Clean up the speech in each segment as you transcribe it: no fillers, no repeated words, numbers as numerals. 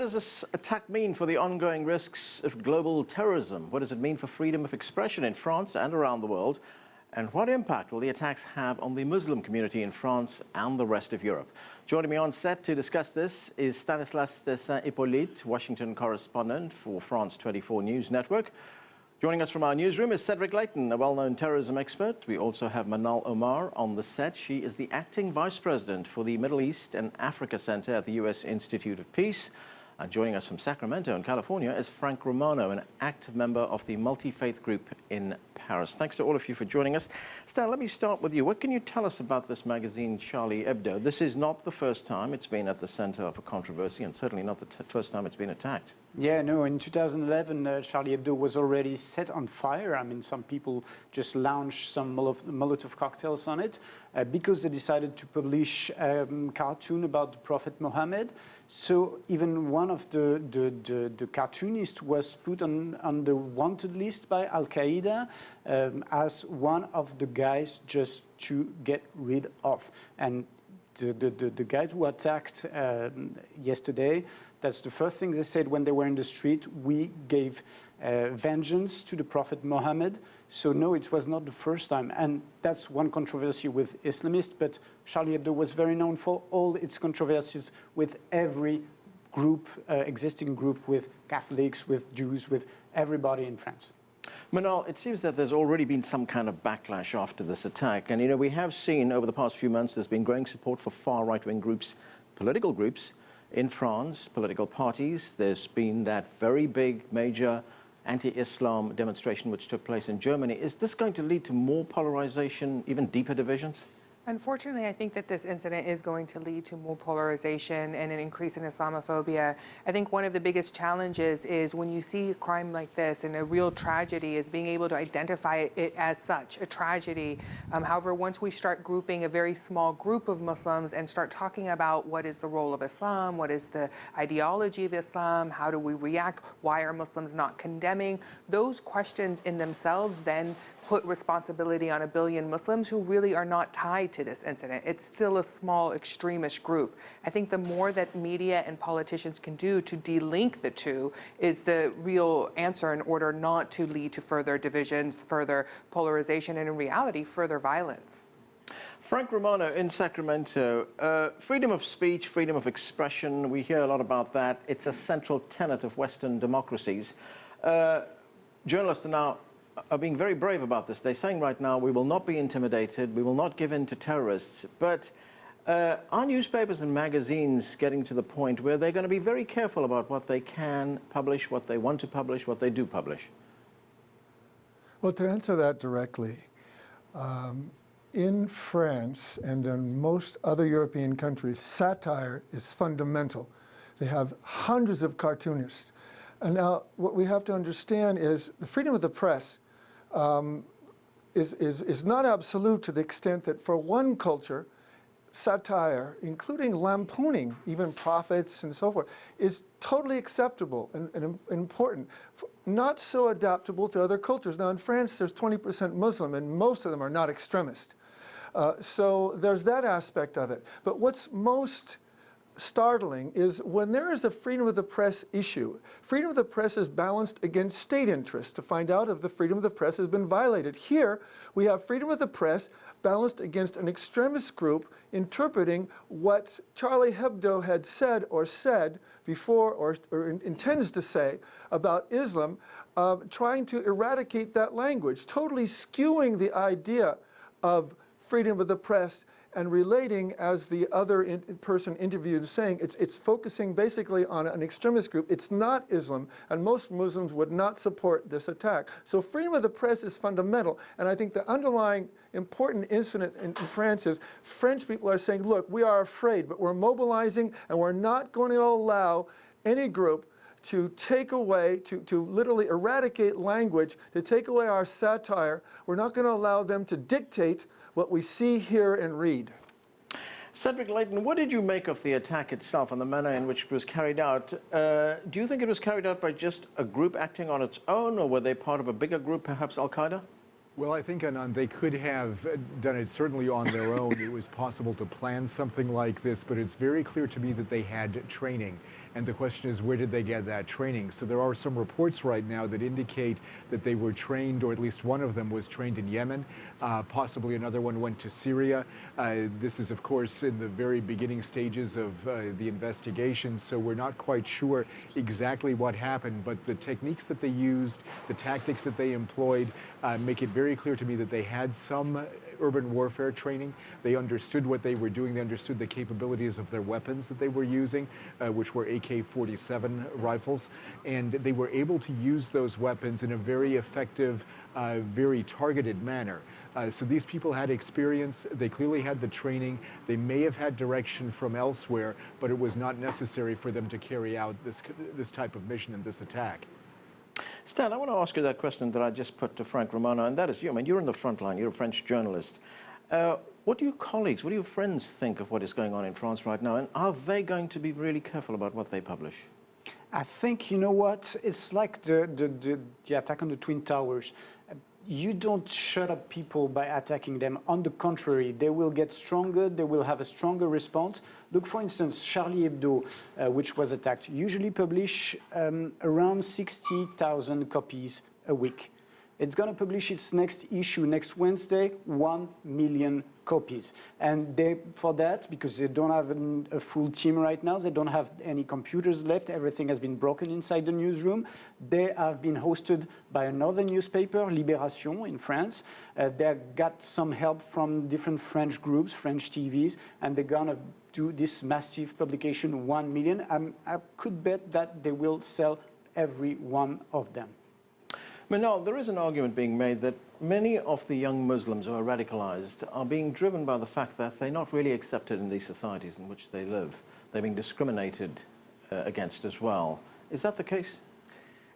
What does this attack mean for the ongoing risks of global terrorism? What does it mean for freedom of expression in France and around the world? And what impact will the attacks have on the Muslim community in France and the rest of Europe? Joining me on set to discuss this is Stanislas de Saint-Hippolyte, Washington correspondent for France 24 News Network. Joining us from our newsroom is Cedric Leighton, a well-known terrorism expert. We also have Manal Omar on the set. She is the acting vice president for the Middle East and Africa Center at the U.S. Institute of Peace. And joining us from Sacramento in California is Frank Romano, an active member of the multi-faith group in Paris. Thanks to all of you for joining us. Stan, let me start with you. What can you tell us about this magazine, Charlie Hebdo? This is not the first time it's been at the center of a controversy, and certainly not the first time it's been attacked. Yeah, no, in 2011, Charlie Hebdo was already set on fire. I mean, some people just launched some Molotov cocktails on it because they decided to publish a cartoon about the Prophet Muhammad. So even one of the cartoonists was put on the wanted list by Al-Qaeda as one of the guys just to get rid of. And the guys who attacked yesterday, that's the first thing they said when they were in the street. We gave vengeance to the Prophet Muhammad. So no, it was not the first time. And that's one controversy with Islamists, but Charlie Hebdo was very known for all its controversies with every group, existing group, with Catholics, with Jews, with everybody in France. Manal, it seems that there's already been some kind of backlash after this attack. And, you know, we have seen over the past few months there's been growing support for far right-wing groups, political groups in France, political parties. There's been that very big, major anti-Islam demonstration which took place in Germany. Is this going to lead to more polarization, even deeper divisions? Unfortunately, I think that this incident is going to lead to more polarization and an increase in Islamophobia. I think one of the biggest challenges is when you see a crime like this and a real tragedy is being able to identify it as such, a tragedy. However, once we start grouping a very small group of Muslims and start talking about what is the role of Islam, what is the ideology of Islam, how do we react, why are Muslims not condemning, those questions in themselves then put responsibility on a billion Muslims who really are not tied to this incident. It's still a small extremist group. I think the more that media and politicians can do to de-link the two is the real answer in order not to lead to further divisions, further polarization, and in reality, further violence. Frank Romano in Sacramento, freedom of speech, freedom of expression, we hear a lot about that. It's a central tenet of Western democracies. Journalists are being very brave about this. They're saying right now, we will not be intimidated, we will not give in to terrorists. But are newspapers and magazines getting to the point where they're going to be very careful about what they can publish, what they want to publish, what they do publish? Well, to answer that directly, in France and in most other European countries, satire is fundamental. They have hundreds of cartoonists. And now what we have to understand is the freedom of the press is not absolute to the extent that for one culture, satire, including lampooning, even prophets and so forth, is totally acceptable and important. Not so adaptable to other cultures. Now in France, there's 20% Muslim, and most of them are not extremist. So there's that aspect of it. But what's most startling is when there is a freedom of the press issue, freedom of the press is balanced against state interests to find out if the freedom of the press has been violated. Here, we have freedom of the press balanced against an extremist group interpreting what Charlie Hebdo had said before or intends to say about Islam, trying to eradicate that language, totally skewing the idea of freedom of the press and relating, as the other person interviewed saying, it's focusing basically on an extremist group. It's not Islam, and most Muslims would not support this attack. So freedom of the press is fundamental, and I think the underlying important incident in France is French people are saying, look, we are afraid, but we're mobilizing, and we're not going to allow any group to take away, to literally eradicate language, to take away our satire. We're not going to allow them to dictate what we see, hear, and read. Cedric Leighton, what did you make of the attack itself and the manner in which it was carried out? Do you think it was carried out by just a group acting on its own, or were they part of a bigger group, perhaps Al-Qaeda? Well, I think, Anand, they could have done it certainly on their own. It was possible to plan something like this, but it's very clear to me that they had training. And the question is, where did they get that training? So there are some reports right now that indicate that they were trained, or at least one of them was trained in Yemen. Possibly another one went to Syria. This is, of course, in the very beginning stages of the investigation, so we're not quite sure exactly what happened, but the techniques that they used, the tactics that they employed, make it very clear to me that they had some urban warfare training. They understood what they were doing. They understood the capabilities of their weapons that they were using, which were AK-47 rifles. And they were able to use those weapons in a very effective, very targeted manner. So these people had experience. They clearly had the training. They may have had direction from elsewhere, but it was not necessary for them to carry out this type of mission and this attack. Stan, I want to ask you that question that I just put to Frank Romano, and that is you. I mean, you're in the front line. You're a French journalist. What do your colleagues, what do your friends think of what is going on in France right now? And are they going to be really careful about what they publish? I think, you know what, it's like the attack on the Twin Towers. You don't shut up people by attacking them. On the contrary, they will get stronger, they will have a stronger response. Look, for instance, Charlie Hebdo, which was attacked, usually publish around 60,000 copies a week. It's going to publish its next issue next Wednesday, 1 million copies. And for that, because they don't have a full team right now, they don't have any computers left, everything has been broken inside the newsroom. They have been hosted by another newspaper, Libération in France. They got some help from different French groups, French TVs, and they're going to do this massive publication, 1 million. I could bet that they will sell every one of them. Manal, there is an argument being made that many of the young Muslims who are radicalized are being driven by the fact that they're not really accepted in these societies in which they live. They're being discriminated against as well. Is that the case?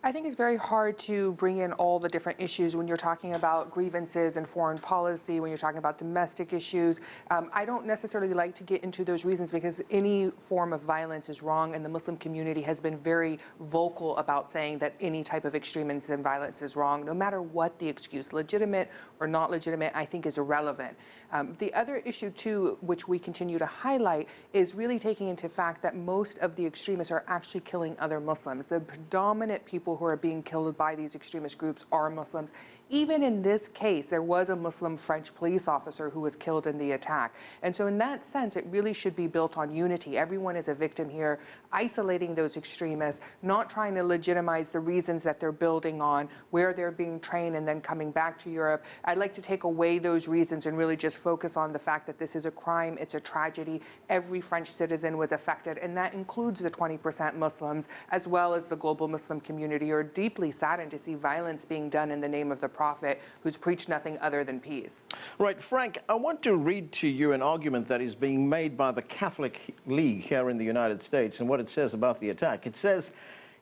I think it's very hard to bring in all the different issues when you're talking about grievances and foreign policy, when you're talking about domestic issues. I don't necessarily like to get into those reasons because any form of violence is wrong, and the Muslim community has been very vocal about saying that any type of extremism and violence is wrong, no matter what the excuse, legitimate or not legitimate, I think is irrelevant. The other issue too, which we continue to highlight, is really taking into fact that most of the extremists are actually killing other Muslims. The predominant people who are being killed by these extremist groups are Muslims. Even in this case, there was a Muslim French police officer who was killed in the attack. And so in that sense, it really should be built on unity. Everyone is a victim here, isolating those extremists, not trying to legitimize the reasons that they're building on, where they're being trained and then coming back to Europe. I'd like to take away those reasons and really just focus on the fact that this is a crime, it's a tragedy. Every French citizen was affected, and that includes the 20% Muslims, as well as the global Muslim community, who are deeply saddened to see violence being done in the name of the Prophet, who's preached nothing other than peace. Right, Frank, I want to read to you an argument that is being made by the Catholic League here in the United States and what it says about the attack. It says,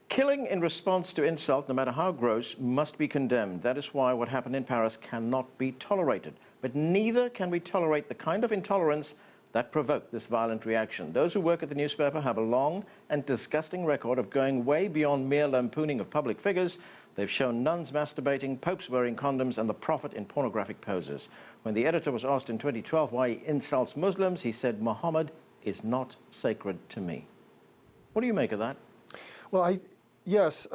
killing in response to insult, no matter how gross, must be condemned. That is why what happened in Paris cannot be tolerated. But neither can we tolerate the kind of intolerance that provoked this violent reaction. Those who work at the newspaper have a long and disgusting record of going way beyond mere lampooning of public figures. They've shown nuns masturbating, popes wearing condoms, and the Prophet in pornographic poses. When the editor was asked in 2012 why he insults Muslims, he said, "Muhammad is not sacred to me." What do you make of that? Well, yes,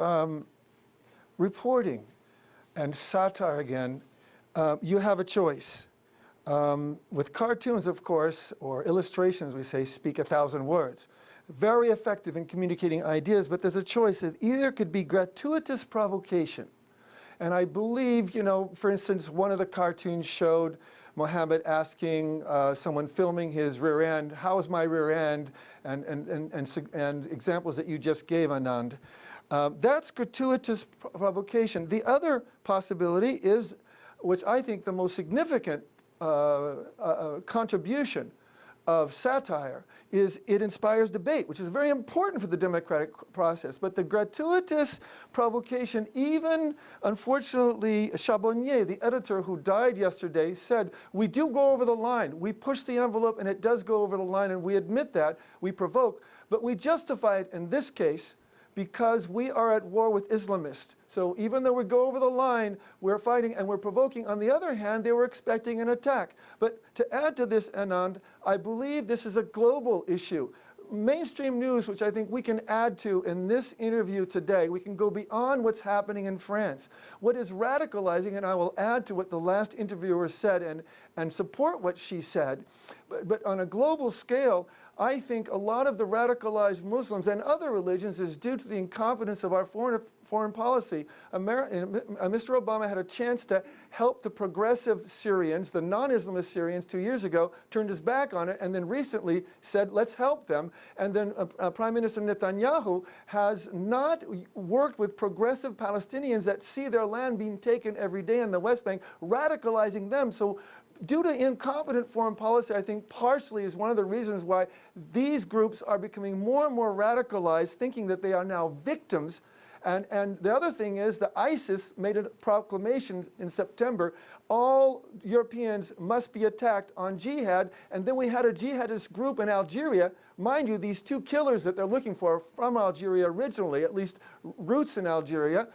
reporting and satire again, you have a choice. With cartoons, of course, or illustrations, we say, speak 1,000 words. Very effective in communicating ideas, but there's a choice. It either could be gratuitous provocation. And I believe, you know, for instance, one of the cartoons showed Muhammad asking someone filming his rear end, "How is my rear end?" and examples that you just gave, Anand. That's gratuitous provocation. The other possibility is, which I think the most significant contribution of satire, is it inspires debate, which is very important for the democratic process. But the gratuitous provocation, even, unfortunately, Charbonnier, the editor who died yesterday, said, we do go over the line. We push the envelope, and it does go over the line, and we admit that. We provoke. But we justify it in this case because we are at war with Islamists. So even though we go over the line, we're fighting and we're provoking. On the other hand, they were expecting an attack. But to add to this, Anand, I believe this is a global issue. mainstream news, which I think we can add to in this interview today, we can go beyond what's happening in France. What is radicalizing, and I will add to what the last interviewer said and support what she said, but on a global scale, I think a lot of the radicalized Muslims and other religions is due to the incompetence of our foreign policy. Mr. Obama had a chance to help the progressive Syrians, the non-Islamist Syrians, 2 years ago, turned his back on it, and then recently said, let's help them. And then Prime Minister Netanyahu has not worked with progressive Palestinians that see their land being taken every day in the West Bank, radicalizing them. So due to incompetent foreign policy, I think partially is one of the reasons why these groups are becoming more and more radicalized, thinking that they are now victims. And the other thing is that ISIS made a proclamation in September, all Europeans must be attacked on jihad. And then we had a jihadist group in Algeria. Mind you, these two killers that they're looking for from Algeria originally, at least roots in Algeria,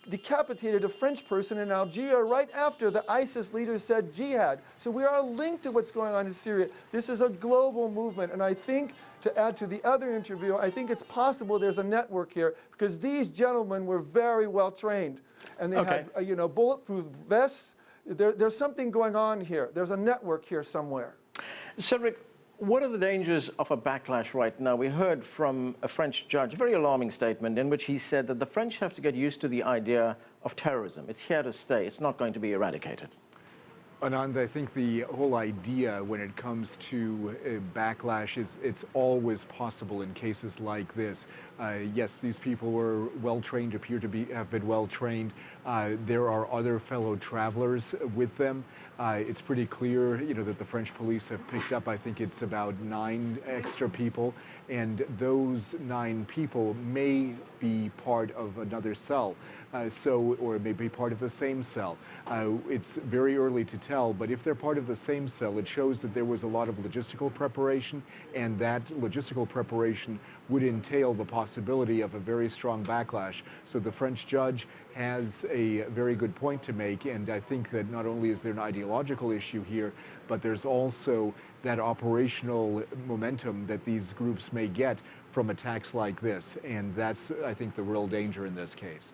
decapitated a French person in Algeria right after the ISIS leader said jihad. So we are linked to what's going on in Syria. This is a global movement, and I think, to add to the other interview, I think it's possible there's a network here, because these gentlemen were very well trained, and they had bulletproof vests. There's something going on here. There's a network here somewhere. Cedric, what are the dangers of a backlash right now? We heard from a French judge, a very alarming statement in which he said that the French have to get used to the idea of terrorism. It's here to stay. It's not going to be eradicated. Anand, I think the whole idea when it comes to backlash is it's always possible in cases like this. Yes, these people were well trained, appear to have been well trained. There are other fellow travelers with them. It's pretty clear, that the French police have picked up, I think it's about 9 extra people, and those 9 people may be part of another cell, or may be part of the same cell. It's very early to tell, but if they're part of the same cell, it shows that there was a lot of logistical preparation, and that logistical preparation would entail the possibility of a very strong backlash. So the French judge has a very good point to make, and I think that not only is there an ideological issue here, but there's also that operational momentum that these groups may get from attacks like this, and that's, I think, the real danger in this case.